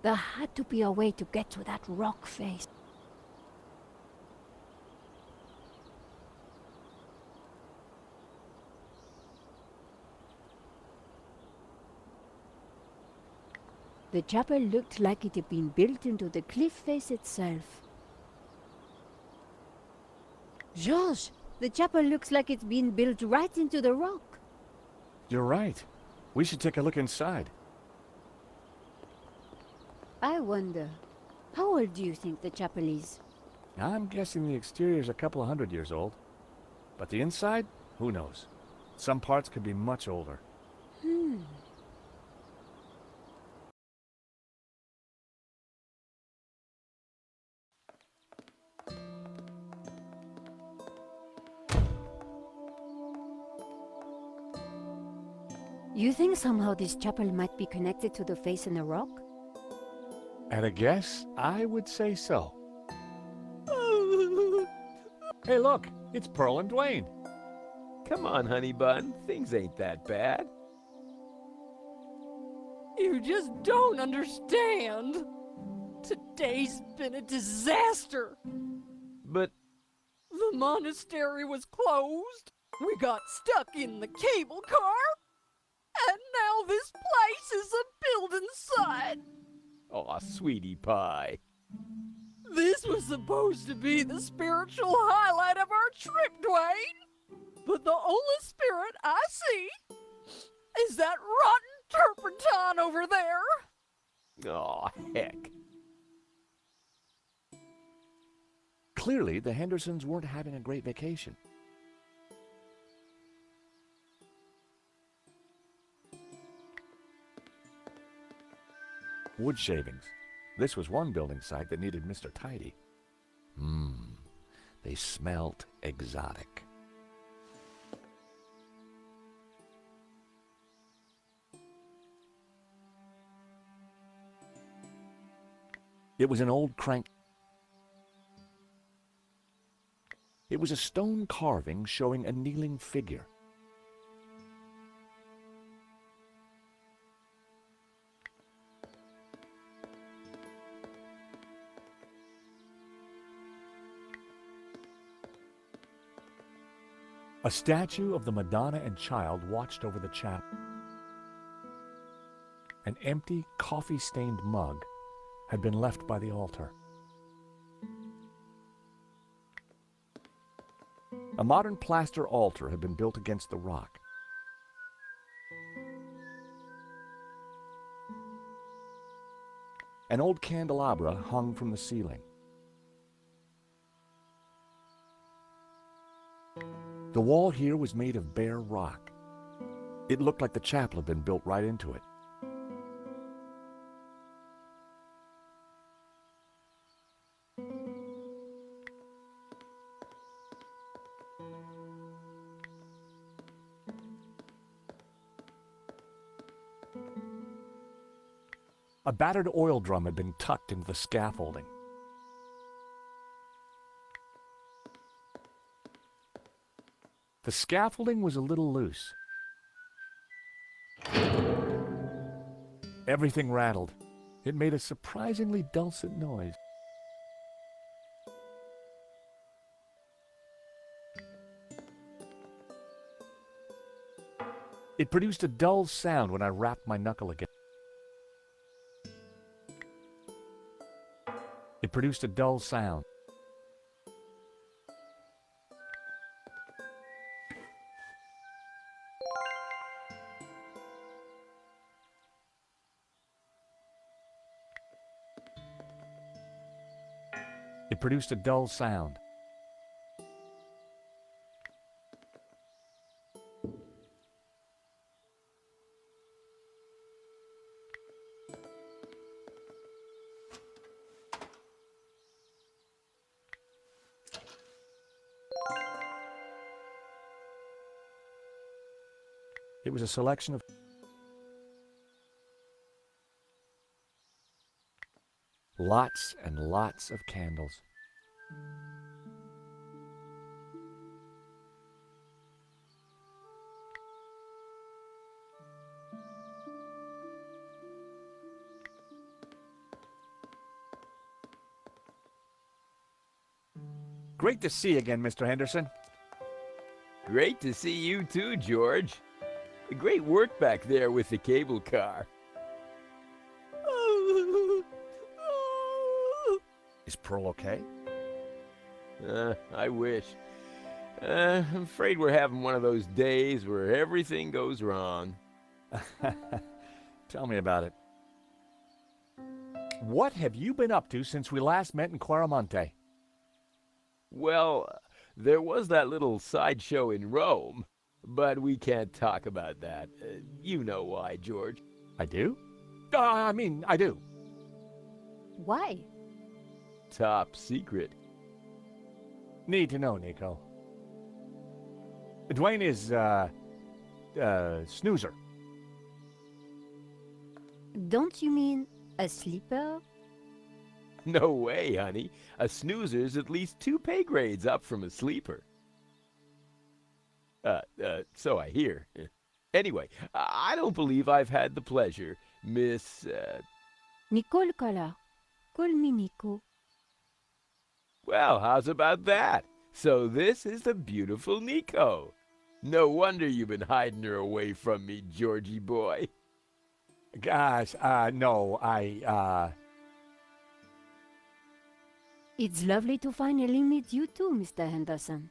There had to be a way to get to that rock face. The chapel looked like it had been built into the cliff face itself. George, the chapel looks like it's been built right into the rock. You're right. We should take a look inside. I wonder, how old do you think the chapel is? I'm guessing the exterior's a couple of 100 years old. But the inside? Who knows? Some parts could be much older. You think somehow this chapel might be connected to the face in the rock? At a guess, I would say so. Hey, look! It's Pearl and Dwayne. Come on, honey bun. Things ain't that bad. You just don't understand. Today's been a disaster. But The monastery was closed. We got stuck in the cable car. And now this place is a building site. aw, sweetie pie. This was supposed to be the spiritual highlight of our trip, Dwayne. But the only spirit I see is that rotten turpentine over there. Aw, heck. Clearly, the Hendersons weren't having a great vacation. Wood shavings. This was one building site that needed Mr. Tidy. They smelt exotic. It was an old crank. It was a stone carving showing a kneeling figure. A statue of the Madonna and Child watched over the chapel. An empty, coffee-stained mug had been left by the altar. A modern plaster altar had been built against the rock. An old candelabra hung from the ceiling. The wall here was made of bare rock. It looked like the chapel had been built right into it. A battered oil drum had been tucked into the scaffolding. The scaffolding was a little loose. Everything rattled. It made a surprisingly dulcet noise. It produced a dull sound when I rapped my knuckle again. It produced a dull sound. It produced a dull sound. It was a selection of lots and lots of candles. Great to see you again, Mr. Henderson. Great to see you too, George. Great work back there with the cable car. Is Pearl okay? I wish. I'm afraid we're having one of those days where everything goes wrong. Tell me about it. What have you been up to since we last met in Claramonte? Well, there was that little sideshow in Rome, but we can't talk about that. You know why, George. I do? I do. Why? Top secret. Need to know, Nico. Dwayne is, snoozer. Don't you mean a sleeper? No way, honey. A snoozer's at least 2 pay grades up from a sleeper. So I hear. Anyway, I don't believe I've had the pleasure, Miss, Nicole Kala. Call me Nico. Well, how's about that? So this is the beautiful Nico. No wonder you've been hiding her away from me, Georgie boy. Gosh, no, It's lovely to finally meet you too, Mr. Henderson.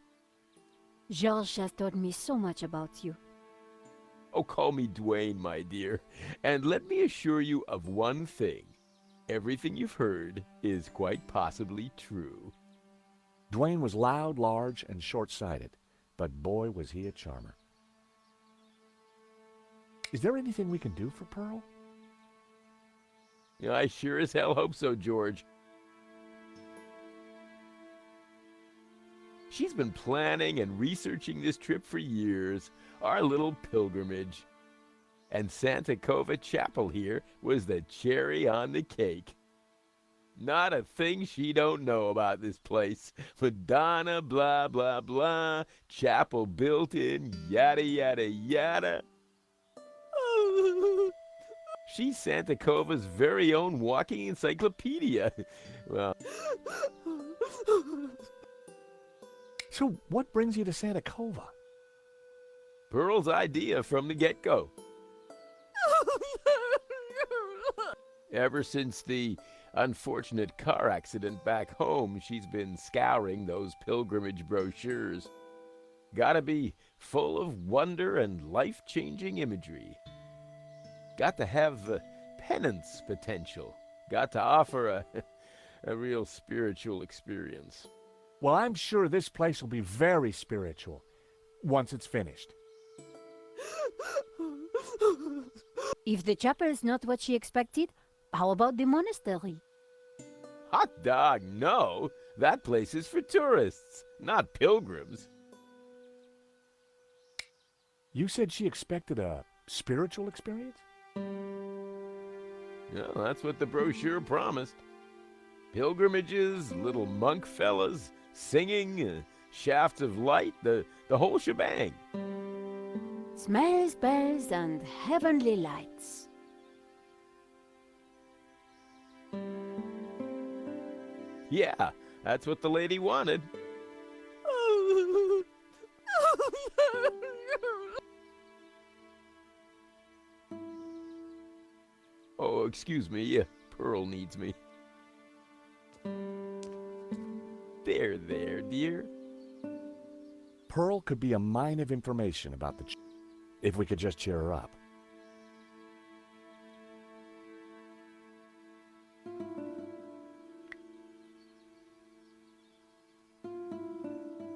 George has told me so much about you. Oh, call me Dwayne, my dear. And let me assure you of one thing. Everything you've heard is quite possibly true. Dwayne was loud, large, and short-sighted, but boy was he a charmer. Is there anything we can do for Pearl? I sure as hell hope so, George. She's been planning and researching this trip for years, our little pilgrimage. And Santa Cova Chapel here was the cherry on the cake. Not a thing she don't know about this place. Madonna, blah, blah, blah. Chapel built in, yada, yada, yada. She's Santa Cova's very own walking encyclopedia. Well, So what brings you to Santa Cova? Pearl's idea from the get-go. Ever since the unfortunate car accident back home, she's been scouring those pilgrimage brochures. Gotta be full of wonder and life-changing imagery. Got to have the penance potential. Got to offer a real spiritual experience. Well, I'm sure this place will be very spiritual once it's finished. If the chapel is not what she expected, how about the monastery? Hot dog, no. That place is for tourists, not pilgrims. You said she expected a spiritual experience? Well, that's what the brochure promised. Pilgrimages, little monk fellas, singing, shafts of light, the whole shebang. Smells, bells, and heavenly lights. Yeah, that's what the lady wanted. Oh, excuse me, Pearl needs me. There, dear. Pearl could be a mine of information about the if we could just cheer her up.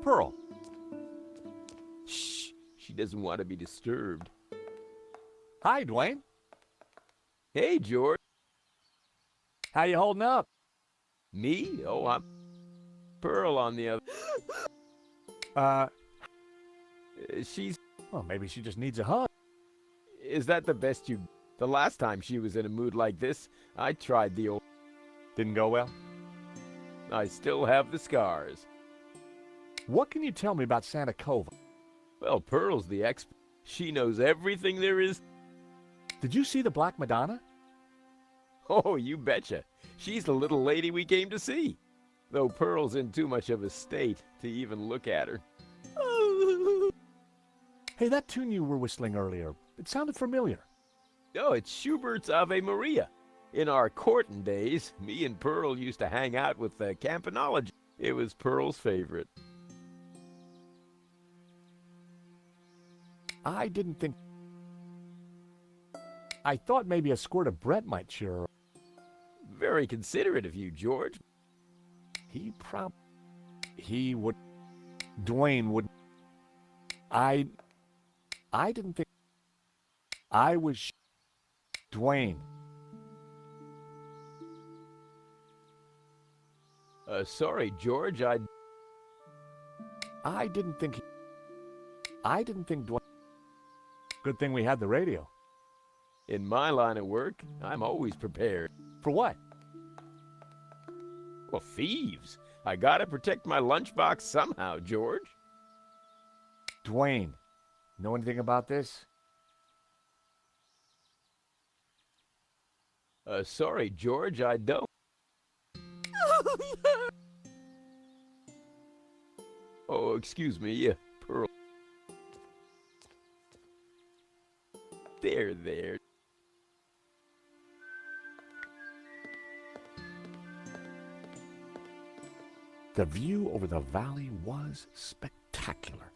Pearl. Shh, she doesn't want to be disturbed. Hi, Dwayne. Hey, George. How you holding up? Me? Oh, I'm Pearl on the other. She's... Well, maybe she just needs a hug. Is that the best you... The last time she was in a mood like this, I tried the old... Didn't go well? I still have the scars. What can you tell me about Santa Cova? Well, Pearl's the expert. She knows everything there is. Did you see the Black Madonna? Oh, you betcha. She's the little lady we came to see. though Pearl's in too much of a state to even look at her. Hey, that tune you were whistling earlier, it sounded familiar. Oh, it's Schubert's Ave Maria. In our courting days, me and Pearl used to hang out with the campanology. It was Pearl's favorite. I didn't think... I thought maybe a squirt of Brett might cheer her. Very considerate of you, George. He would... Dwayne would... I didn't think... I was... Dwayne. Sorry, George, I didn't think Dwayne... Good thing we had the radio. In my line of work, I'm always prepared. For what? Well, thieves. I gotta protect my lunchbox somehow, George. Dwayne, know anything about this? Sorry, George, I don't. Oh, excuse me, Pearl. There. The view over the valley was spectacular.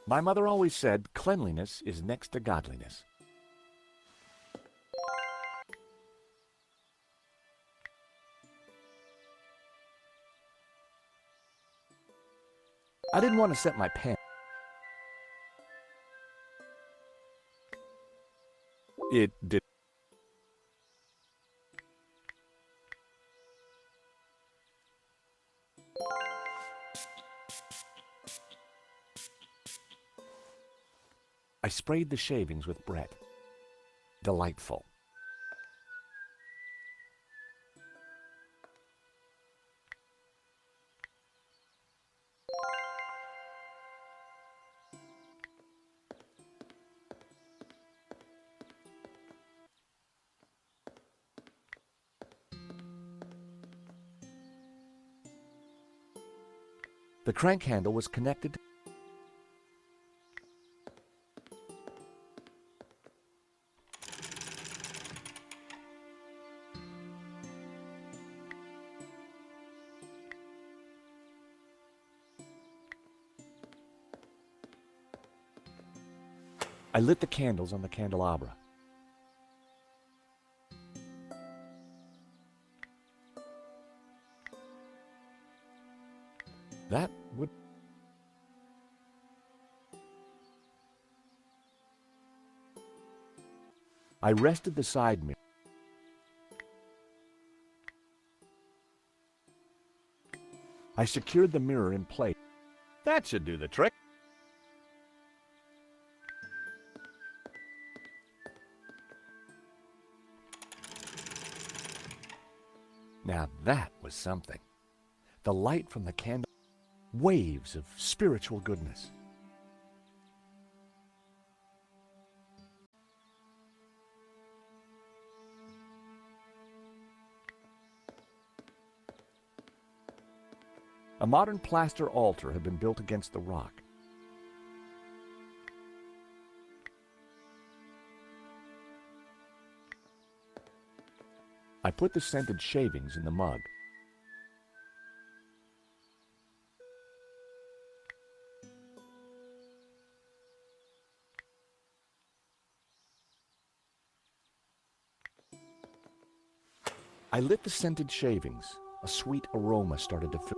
My mother always said cleanliness is next to godliness. I didn't want to set my pen. It did. I sprayed the shavings with Brett. Delightful. The crank handle was connected. I lit the candles on the candelabra. That would... I rested the side mirror. I secured the mirror in place. That should do the trick. Now that was something. The light from the candle, waves of spiritual goodness. A modern plaster altar had been built against the rock. I put the scented shavings in the mug. I lit the scented shavings. A sweet aroma started to fill.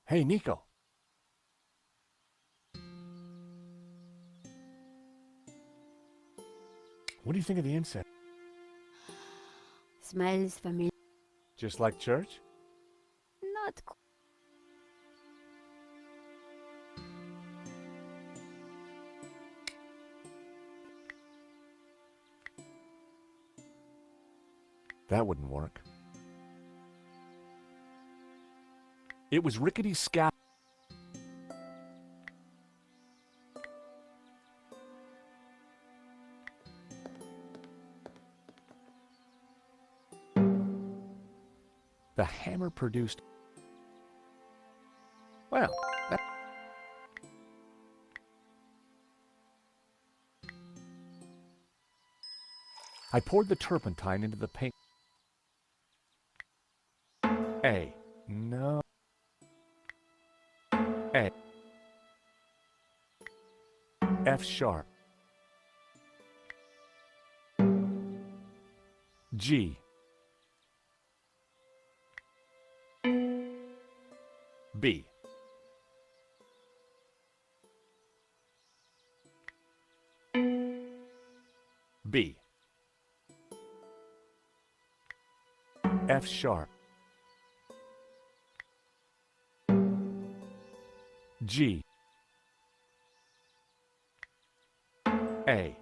Hey, Nico. What do you think of the incense? Smells familiar. Just like church? Not qu- That wouldn't work. It was rickety scout. The hammer produced. Well, that... I poured the turpentine into the paint. A. No. A. F sharp. G. B. B. F sharp. G. A.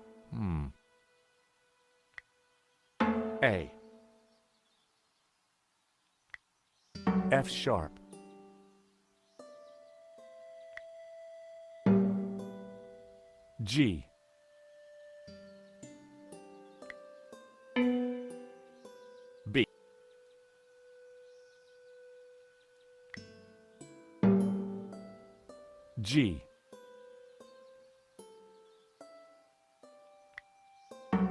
A. F sharp. G. B. G.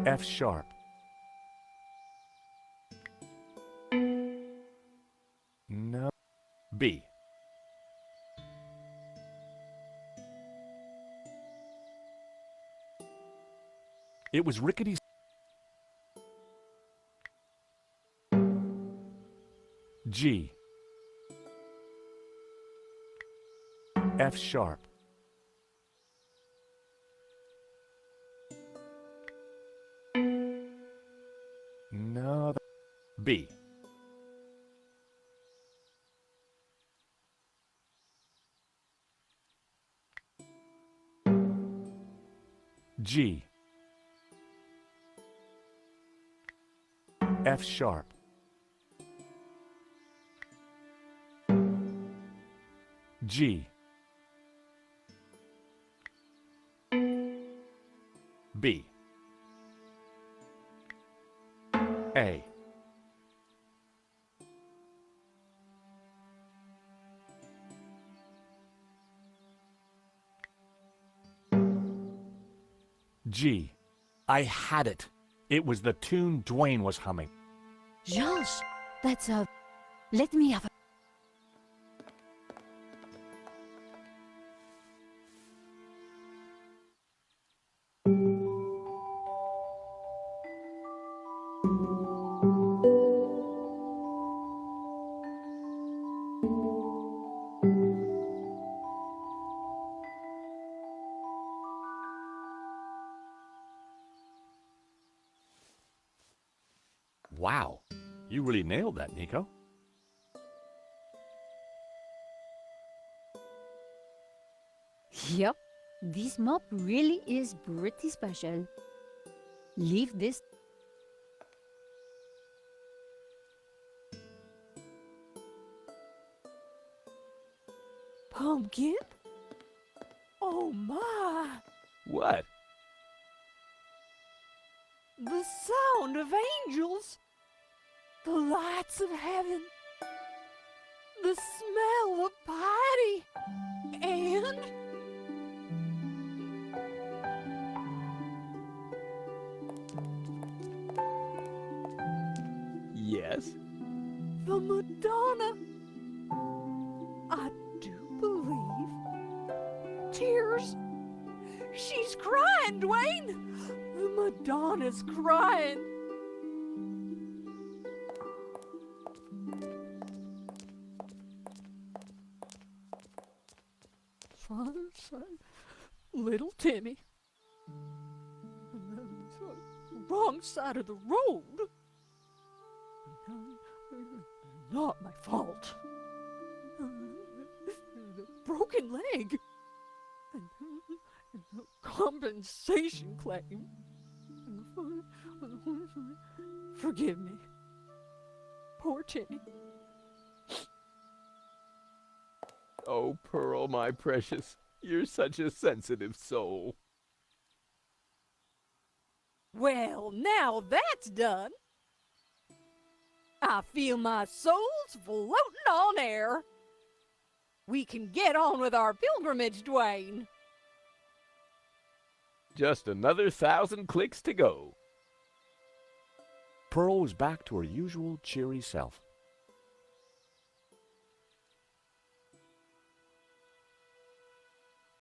F sharp. No. B. It was rickety. G. F sharp. No. B. G. F sharp. G. B. A. G. I had it. It was the tune Dwayne was humming. George, that's a... Let me have a... Wow, you really nailed that, Nico. Yep, this mop really is pretty special. Leave this... Pumpkin? Oh my! What? The sound of angels, the lights of heaven, the smell of piety, and Yes? the Madonna. I do believe. Tears. She's crying, Dwayne. The Madonna's crying. Little Timmy. Wrong side of the road. Not my fault. The broken leg. And the compensation claim. Forgive me. Poor Timmy. Oh, Pearl, my precious, you're such a sensitive soul. Well, now that's done. I feel my soul's floating on air. We can get on with our pilgrimage, Dwayne. Just another 1,000 clicks to go. Pearl was back to her usual cheery self.